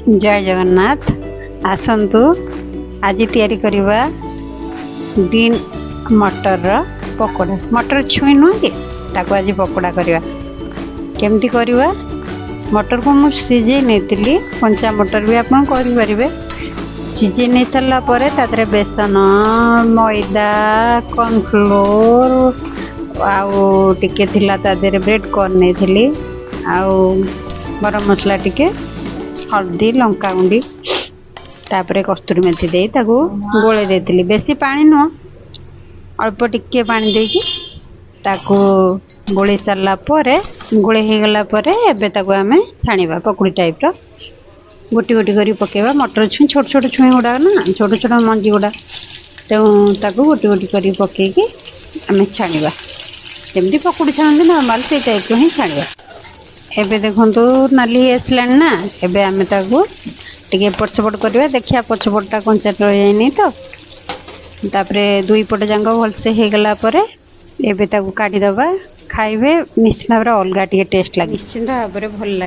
जय जगन्नाथ आसतु आज तैयारी करवा बीन मटर पकोड़ा मटर छुई नुह कि ताको आज पकोड़ा करवा केमती करवा मटर को मुझे सीझे नहीं कंचा मटर भी आप करें सीझे नहीं सारा पर बेसन मैदा कॉर्नफ्लोर आउ टिके थिला तादेरे ब्रेड कॉर्न नहीं थी आउ गरम मसला टिके हल्दी लंका गुंडी तापर कस्तूरी मेथी दे ताको गोले देती बेसी पानी नुह अल्प टिके पानी देकी ताको गोले सारा गोले हो गला एबे ताको आमे छाणीबा पकुड़ी टाइप रो गोटी गोटी करी पकेबा मटर छुई छोट छोट छुई गुड़ा ना छोट छोट मंजी गुड़ा तेणु ताको गोटी गोटी करी पकेकी आमे छाणीबा जमती पकुड़ी छाणती नॉर्मल से टाइप रो ही छाणीबा एबे देखंतु नाली आसला ना एबे आमे ताको टिके एपट सेपट करवा देखिया पछपटा कंचा रही जाए तो तापरे दुई पट जाक भलसे हो गला एबे ताको काढ़ीदबा खाइबे निश्चित भाव अलग टे टेस्ट लगे निश्चित भाव भल लगे।